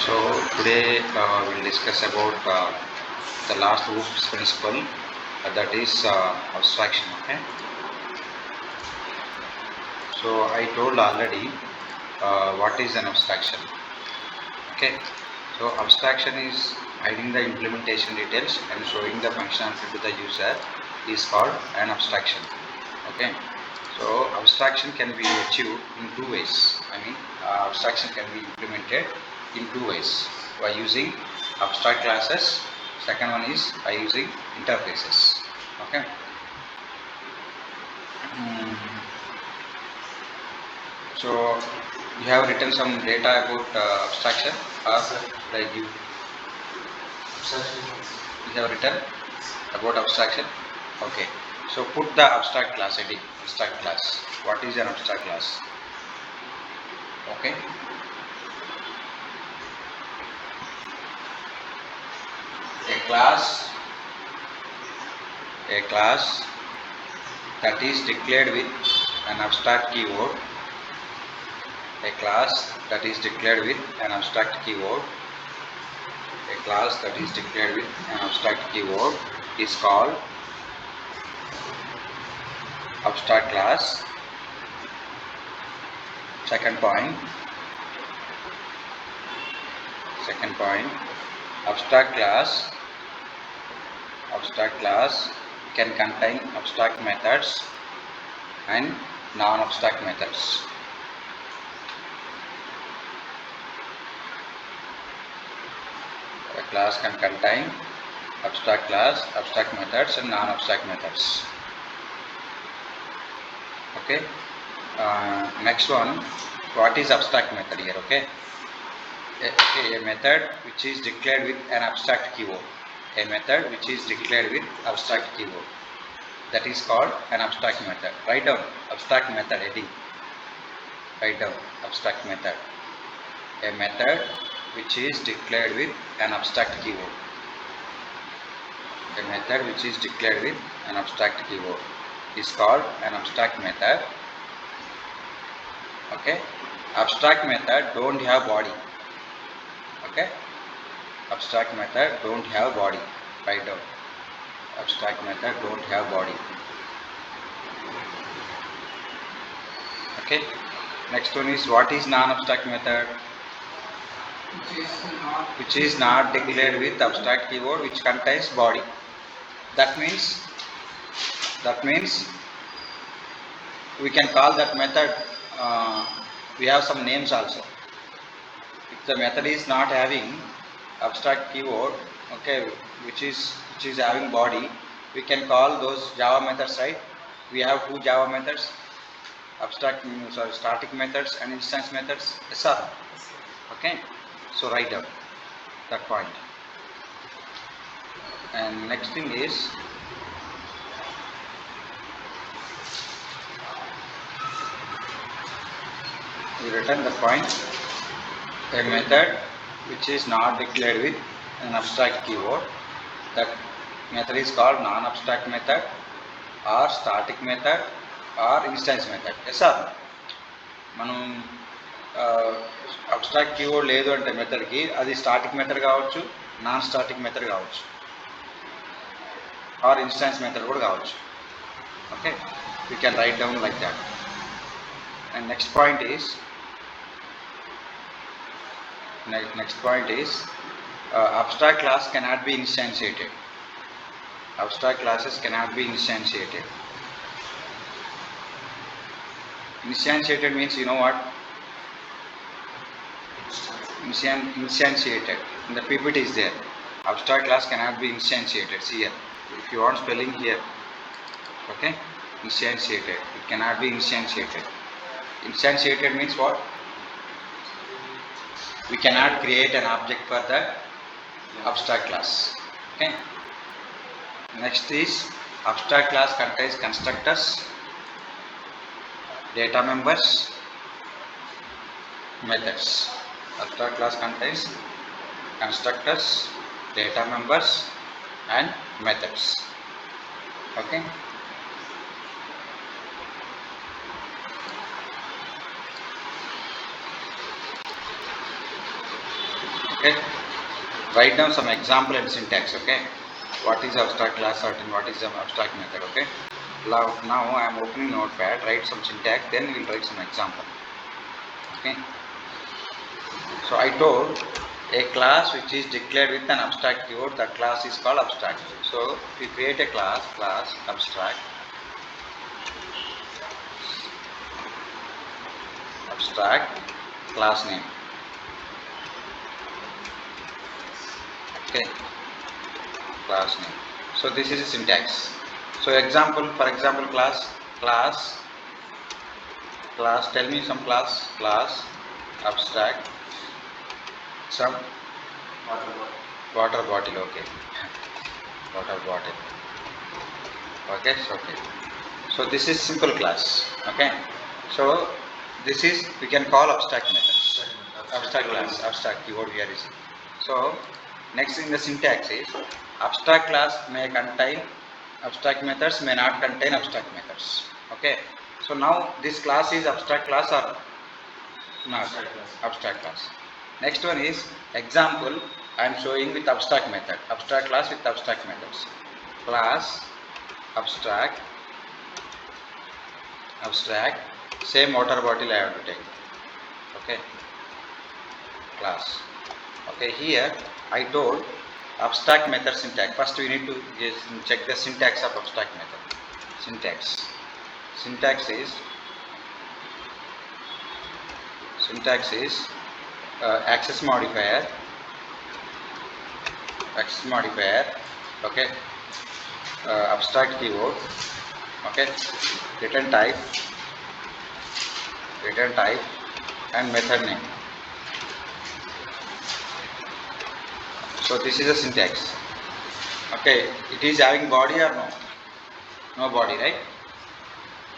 So today we'll discuss about the last OOPS principle, that is abstraction. Okay. So I told already what is an abstraction. Okay. So abstraction is hiding the implementation details and showing the functionality to the user is called an abstraction. Okay. So abstraction can be achieved in two ways. Abstraction can be implemented in two ways: by using abstract classes. Second one is by using interfaces. Okay. So you have written some data about abstraction, or like you have written about abstraction. Okay. So put the abstract class ID. Abstract class. What is an abstract class? Okay. A class that is declared with an abstract keyword. A class that is declared with an abstract keyword. A class that is declared with an abstract keyword is called abstract class. Second point, abstract class can contain abstract methods and non-abstract methods. A class can contain abstract methods and non-abstract methods. Okay. Next one, what is abstract method here? Okay. A method which is declared with an abstract keyword. A method which is declared with abstract keyword. That is called an abstract method. Write down abstract method heading. Write down abstract method. A method which is declared with an abstract keyword. A method which is declared with an abstract keyword is called an abstract method. Okay. Abstract method don't have body. Okay. Abstract method don't have body. Write down. Abstract method don't have body. Okay. Next one is, what is non-abstract method? Which is not declared with abstract keyword, which contains body. That means we can call that method. We have some names also. If the method is not having abstract keyword, okay, which is having body, we can call those Java methods, right? We have two Java methods, static methods and instance methods. Yes, sir. Okay. So write down that point. And next thing is, we written the point. A method which is not declared with an abstract keyword, that method is called non-abstract method or static method or instance method. Yes, sir. మనం abstract keyword లేదు అంటే మెథడ్కి, అది static method కావచ్చు, non static method కావచ్చు, are instance method కూడా కావచ్చు. Okay, we can write down like that. And next point is abstract class cannot be instantiated. Abstract classes cannot be instantiated. Instantiated means, you know what? Instantiated. In the PPT is there. Abstract class cannot be instantiated. See here. If you want spelling here. Okay. Instantiated. It cannot be instantiated. Instantiated means what? We cannot create an object for the abstract class. Okay. Next is, abstract class contains constructors, data members, methods. Abstract class contains constructors, data members and methods. Okay. Okay, write down some example and syntax. Okay, what is abstract class and what is the abstract method. Okay, now I am opening notepad, write some syntax, then we will write some example. Okay, so I told a class which is declared with an abstract keyword, that class is called abstract. So if you create a class abstract class name. Okay, class name. So this is a syntax. So for example class, tell me some class abstract some water bottle. Okay, water bottle. Okay, so this is simple class. Okay, so this is, we can call abstract methods, abstract class, abstract keyword here is. So next in the syntax is abstract class may contain abstract methods, may not contain abstract methods. Okay, so now this class is abstract class or not? Abstract class. Next one is example. I am showing with abstract method, abstract class with abstract methods. Class abstract same water bottle I have to take. Okay, class. Okay, here I told abstract method syntax. First we need to check the syntax of abstract method. Syntax is access modifier. Okay, abstract keyword. Okay, return type and method name. So this is a syntax. Okay, it is having body or no? No body, right?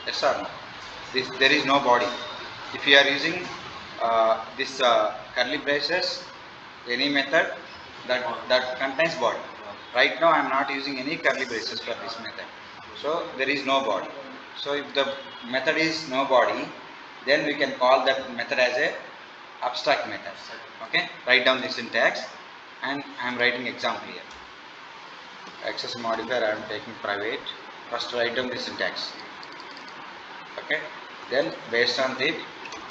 Yes or no? There is no body. If you are using this curly braces, any method that contains body. Right now I am not using any curly braces for this method. So there is no body. So if the method is no body, then we can call that method as a abstract method. Okay, write down the syntax, and I am writing example here. Access modifier I am taking private. First write down the syntax. Okay, then based on it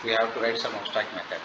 we have to write some abstract method.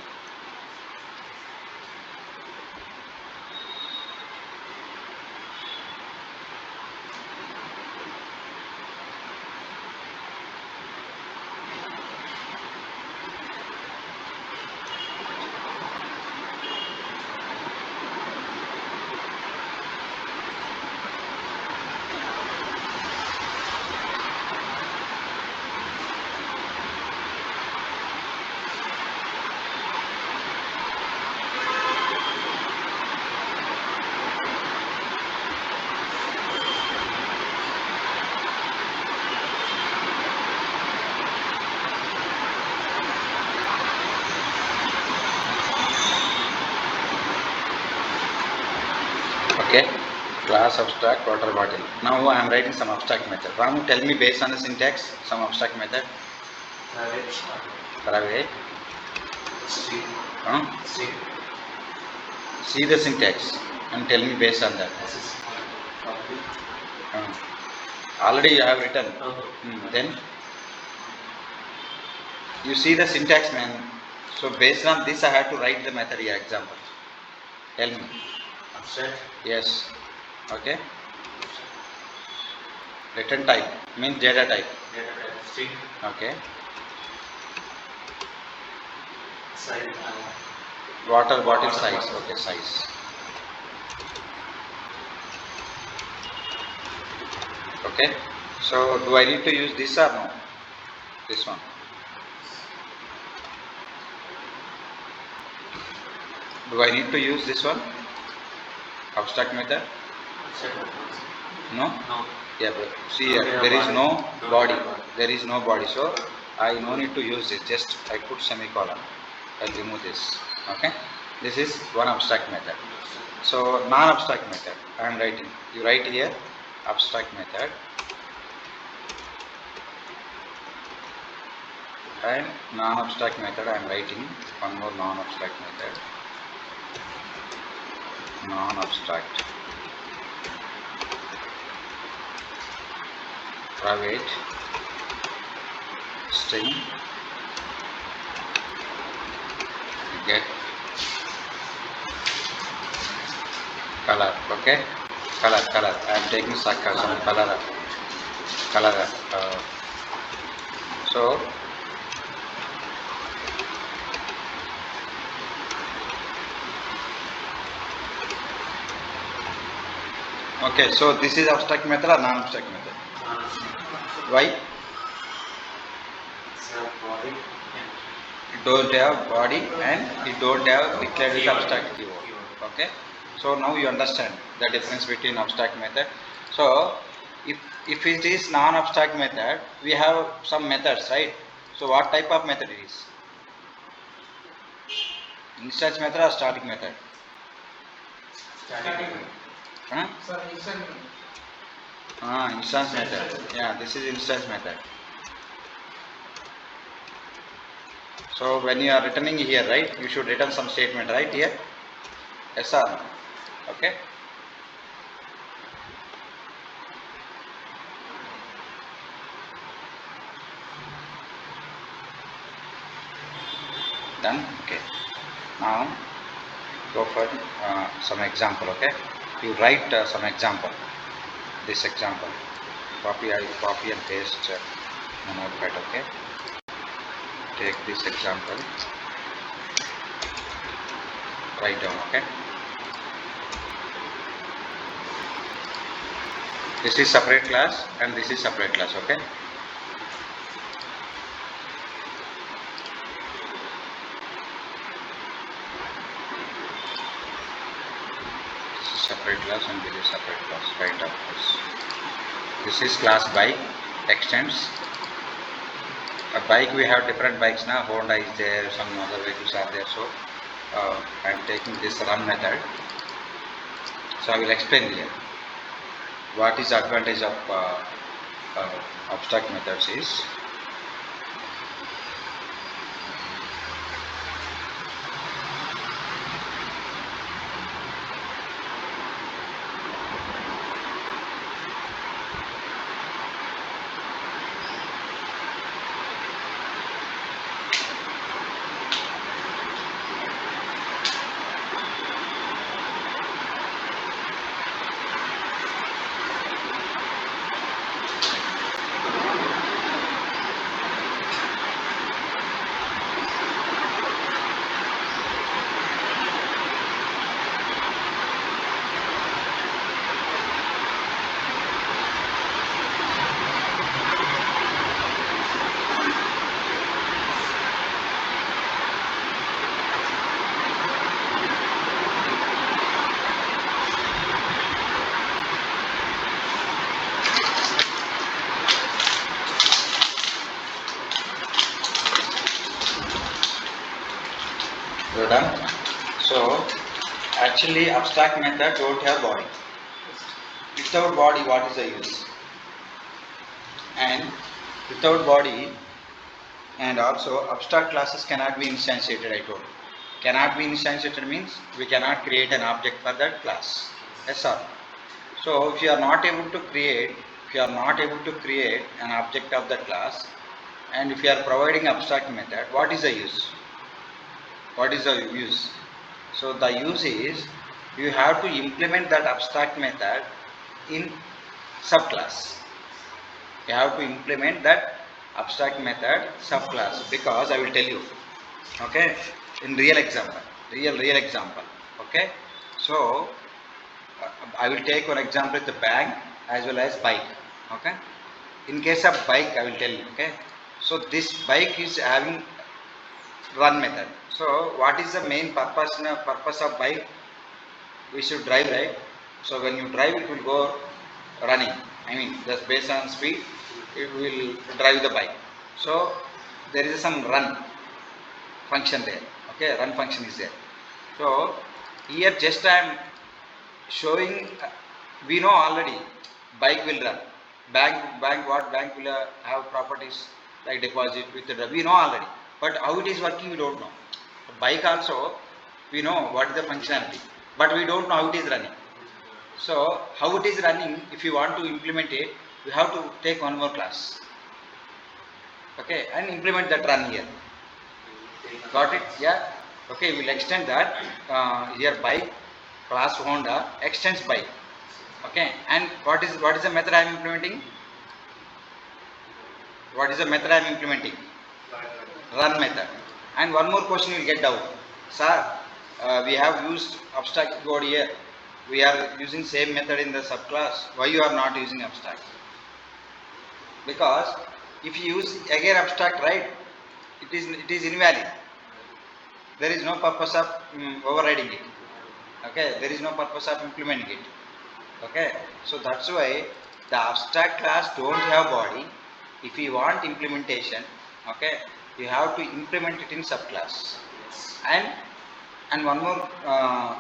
Okay, class abstract water bottle. Now I am writing some abstract method. Ramu, tell me based on the syntax some abstract method. Private. See the syntax and tell me based on that. Already you have written. Then you see the syntax, man. So based on this I have to write the method here. Example. Tell me. Abstract. Yes. Okay. Return type means data type. String. Okay. Size. Water bottle size. Okay, size. Okay. So do I need to use this or no? This one. Do I need to use this one? Abstract method? No? No. Yeah, but see here, there is no body. There is no body. So I no need to use this. Just I put semicolon. I'll remove this. Okay. This is one abstract method. So non-abstract method I am writing. You write here abstract method and non-abstract method I am writing one more non-abstract method. non-abstract private string get color. Okay, color. I am taking sarcasm. Color. So okay, so this is abstract method or non-abstract method? Why? It don't have body and it don't have declared with abstract keyword. Okay, so now you understand the difference between abstract method. So if it is non-abstract method, we have some methods, right? So what type of method it is? Instance method or static method? Huh? Instance method. Yeah, this is instance method. So when you are returning here, right, you should return some statement, right, here? Yes or no? Okay. Done. Okay. Now go for some example. Okay. You write some example. This example. Copy and paste the notepad. Okay. Take this example. Write down. Okay. This is separate class and this is separate class. Okay. Separate class and this is separate class. Right up this is class bike extends. A bike, we have different bikes now. Honda is there, some other vehicles are there. So I am taking this run method. So I will explain here what is the advantage of abstract methods is. You're done. So actually abstract method don't have body. Without body, what is the use? And without body, and also abstract classes cannot be instantiated. I told you. Cannot be instantiated means we cannot create an object for that class. Yes or no? So if you are not able to create an object of that class, and if you are providing abstract method, what is the use? What is the use? So the use is you have to implement that abstract method in subclass. You have to implement that abstract method subclass, because I will tell you. Okay, in real example, real example. Okay, so I will take one example with the bank as well as bike. Okay, in case of bike, I will tell you. Okay, so this bike is having run method. So what is the main purpose of bike? We should drive, right? So when you drive, it will go running. I mean, just based on speed, it will drive the bike. So there is some run function there. Okay, run function is there. So here just I am showing. We know already bike will run. What bank will have properties like deposit, withdraw. We know already, but how it is working we don't know. Bike also we know what is the functionality. but we don't know how it is running. So how it is running, if you want to implement it, you have to take one more class, okay, and implement that run here. Got it? Yeah. Okay, we'll extend that here by class Honda extends by. Okay, and what is the method I am implementing? What is the method I am implementing? Run method. And one more question you will get doubt. Sir, we have used abstract code here. We are using same method in the subclass. Why you are not using abstract? Because if you use again abstract, right, it is invalid. There is no purpose of overriding it. Okay, there is no purpose of implementing it. Okay, so that's why the abstract class don't have body. If you want implementation, okay, you have to implement it in subclass. And one more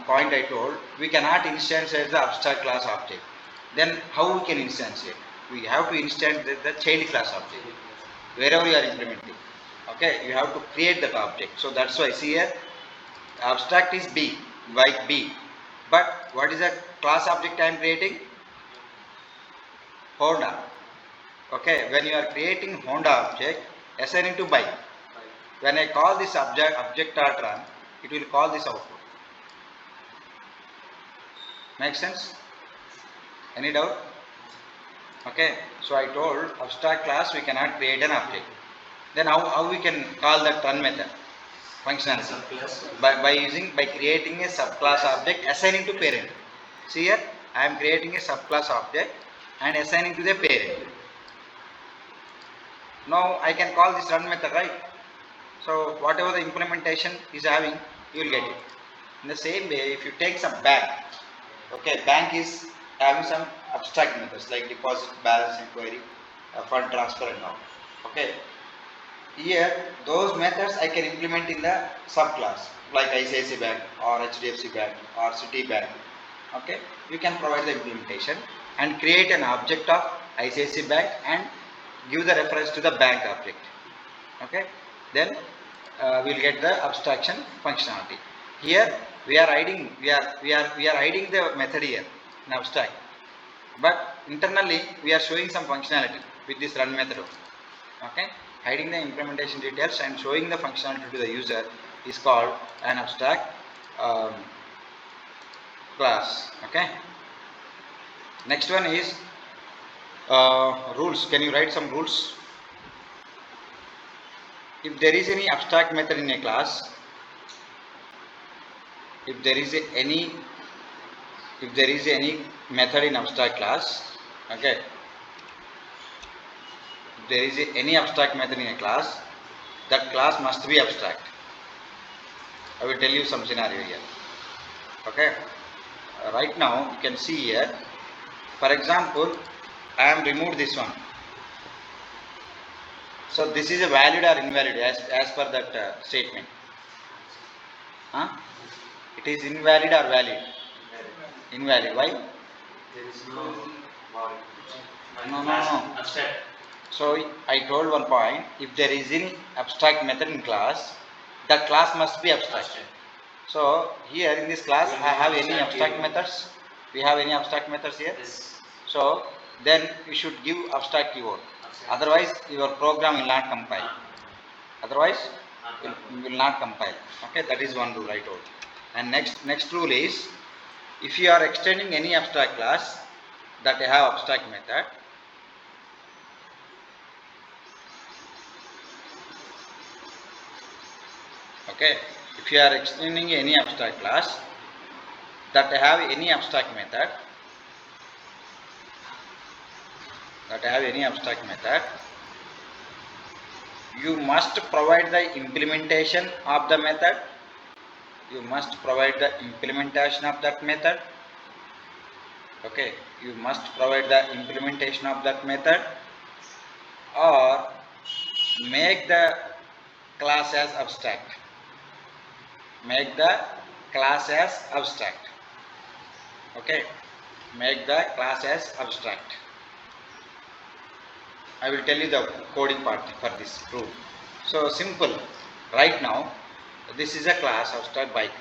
point I told, we cannot instantiate the abstract class object. Then how we can instantiate? We have to instantiate the child class object wherever you are implementing. Okay, you have to create that object. So that's why see here, abstract is B, by B. But what is the class object I am creating? Honda. Okay, when you are creating Honda object, assign it to by. When I call this object run, it will call this output. Make sense? Any doubt? Okay, so I told abstract class we cannot create an object. Then how we can call that run method? Functionality. By creating a subclass object assigning to parent. See here, I am creating a subclass object and assigning to the parent. Now I can call this run method, right? So whatever the implementation is having, you will get it. In the same way, if you take some bank, okay, bank is having some abstract methods like deposit, balance inquiry, fund transfer and all. Okay, here those methods I can implement in the subclass like ICICI Bank or HDFC Bank or Citibank. Okay, you can provide the implementation and create an object of ICICI Bank and give the reference to the bank object. Okay, then we'll get the abstraction functionality. Here we are hiding the method here in abstract, but internally we are showing some functionality with this run method. Okay, hiding the implementation details and showing the functionality to the user is called an abstract class. Okay, next one is rules. Can you write some rules? If there is any abstract method in a class, if there is any method in abstract class, okay, if there is any abstract method in a class, that class must be abstract. I will tell you some scenario here. Okay, right now you can see here, for example, I am removed this one. So this is a valid or invalid as per that statement. Huh? It is invalid or valid? Invalid. Why? There is no No. abstract. So I told one point, if there is any abstract method in class, that class must be abstract. So here in this class I have any abstract methods? We have any abstract methods here? Yes. So then you should give abstract keyword. Otherwise your program will not compile. Otherwise it will not compile. Okay, that is one rule I told. And next rule is, if you are extending any abstract class that have abstract method, okay, if you are extending any abstract class that have any abstract method, you must provide the implementation of the method. You must provide the implementation of that method. Okay, you must provide the implementation of that method, or make the class as abstract. Make the class as abstract. Okay, make the class as abstract. I will tell you the coding part for this rule. So simple. Right now, this is a class abstract bike.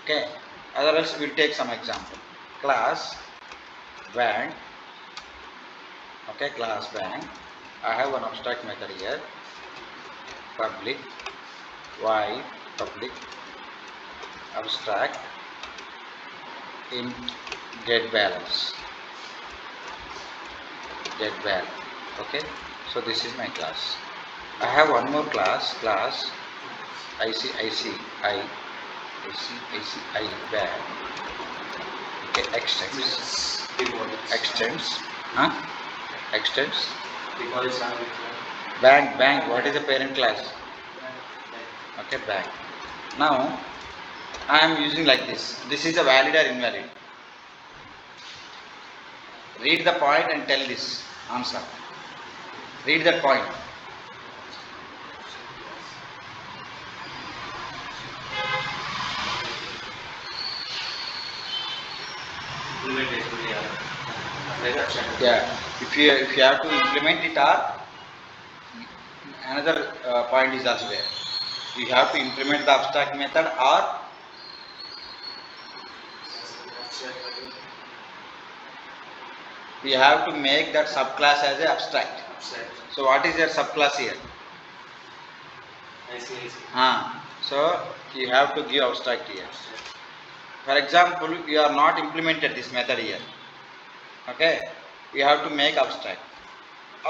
Okay, Otherwise, we'll take some example. Class bank. Okay, class bank. I have one abstract method here. Public void public abstract int get balance. Okay, so this is my class. I have one more class ICICI bag. Okay, extends bank. What is the parent class? Okay, bank. Now I am using like this. This is a valid or invalid. Read the point and tell this answer. Read that point. Yeah. If you have to implement it, or another point is also there. You have to implement the abstract method, or we have to make that subclass as a abstract. So what is your subclass here? So you have to give abstract here. For example, you are not implemented this method here. Okay, you have to make abstract,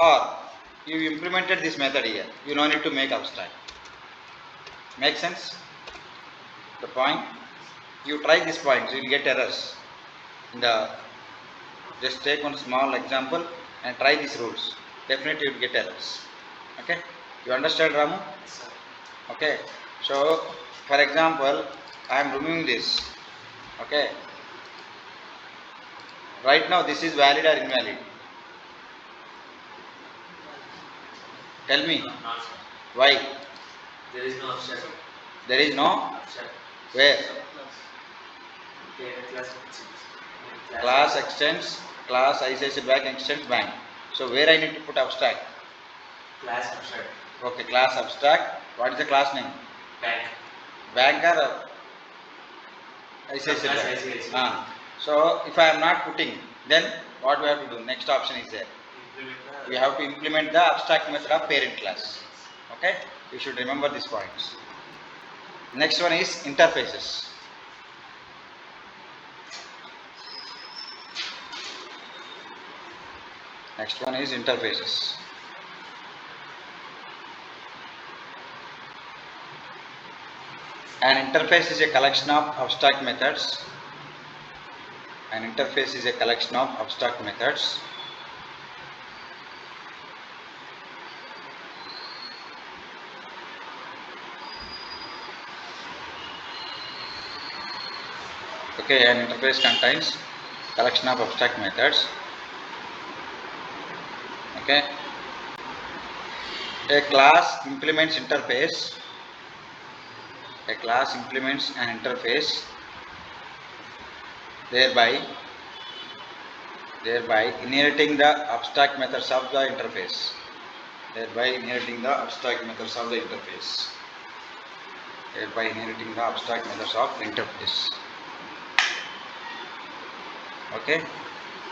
or you implemented this method here. You don't need to make abstract. Make sense? The point. You try this point, so you will get errors. Just take one small example and try these rules. Definitely you will get errors. Okay, you understand, Ramu? Okay, so for example, I am removing this. Okay, right now this is valid or invalid? Tell me. Why? There is no abstract. There is no Abstract. where? Class Extends, class ICICI bank extends bank. So where I need to put abstract? Class abstract. Okay, class abstract. What is the class name? Bank. Bank or ICICI bank? So if I am not putting, then what we have to do? Next option is there. We have to implement the abstract method of parent class. Okay, you should remember these points. Next one is interfaces. Next one is interfaces. An interface is a collection of abstract methods. An interface is a collection of abstract methods. Okay, an interface contains collection of abstract methods. Okay, a class implements interface. A class implements an interface, thereby inheriting the abstract methods of the interface. Thereby inheriting the abstract methods of the interface. Thereby inheriting the abstract methods of interface. Okay,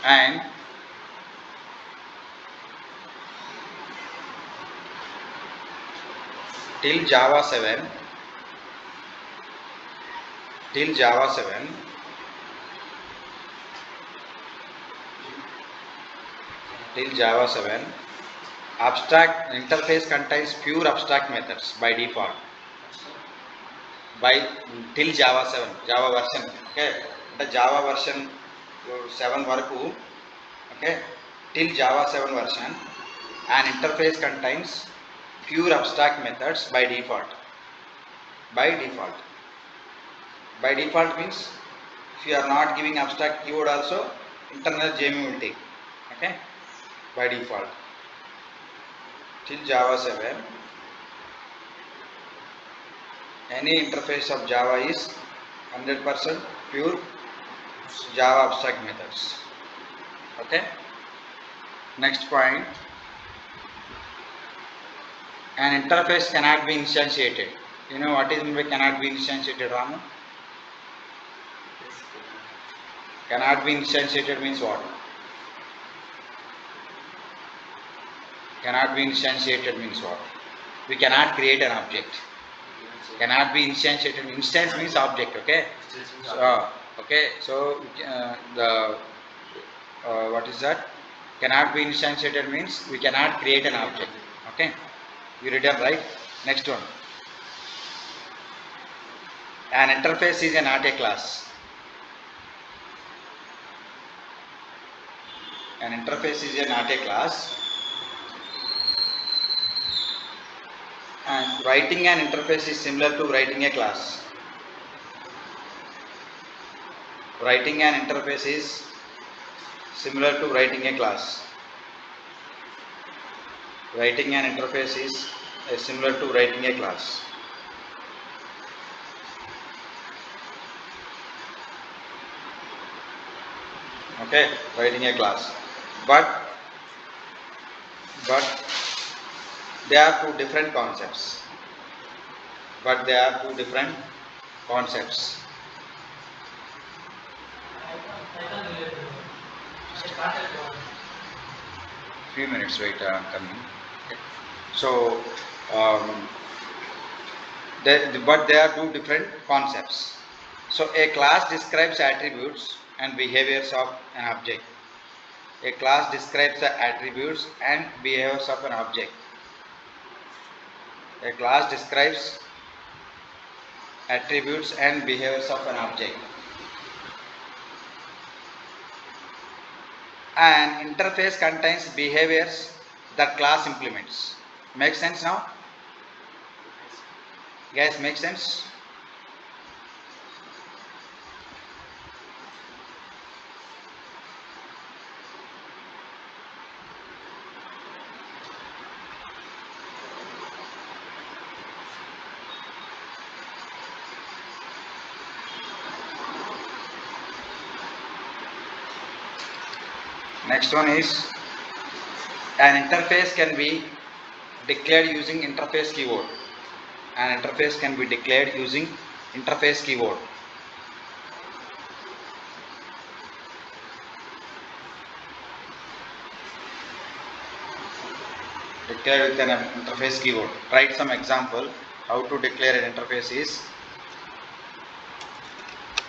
and till Java 7, abstract interface contains pure abstract methods by default. By till Java 7, Java version. Okay, the Java version 7 varaku. Okay, till Java 7 version, an interface contains pure abstract methods by default. By default means if you are not giving abstract keyword also, internal JME will take. Okay, by default. Till Java 7, any interface of Java is 100% pure Java abstract methods. Okay. Next point. An interface cannot be instantiated. You know what is meant by cannot be instantiated, Ramu? Cannot be instantiated means what? Cannot be instantiated means what? We cannot create an object. Cannot be instantiated. Instance means object. Okay. So okay. So the what is that? Cannot be instantiated means we cannot create an object. Okay. You read it right? Next one. An interface is not a class. An interface is not a class. And writing an interface is similar to writing a class. Writing an interface is similar to writing a class. Writing an interface is similar to writing a class. Okay, writing a class. But they are two different concepts. But they are two different concepts. Few minutes wait, coming. Okay. So, but they are two different concepts. So, a class describes attributes and behaviors of an object. A class describes the attributes and behaviors of an object. A class describes attributes and behaviors of an object. An interface contains behaviors that class implements. Makes sense now? Guys, makes sense? Next one is an interface can be declared using interface keyword. An interface can be declared using interface keyword. Declare with an interface keyword. Write some example. How to declare an interface is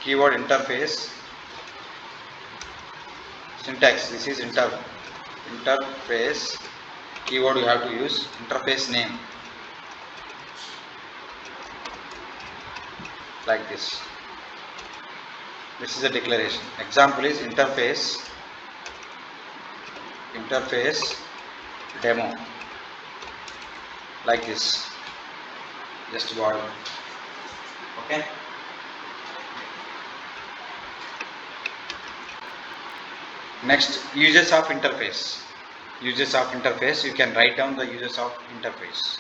keyword interface. Syntax. This is interface keyword. You have to use interface name like this. This is a declaration. Example is interface demo like this. Just borrow. Okay. Next, uses of interface. Uses of interface. You can write down the uses of interface.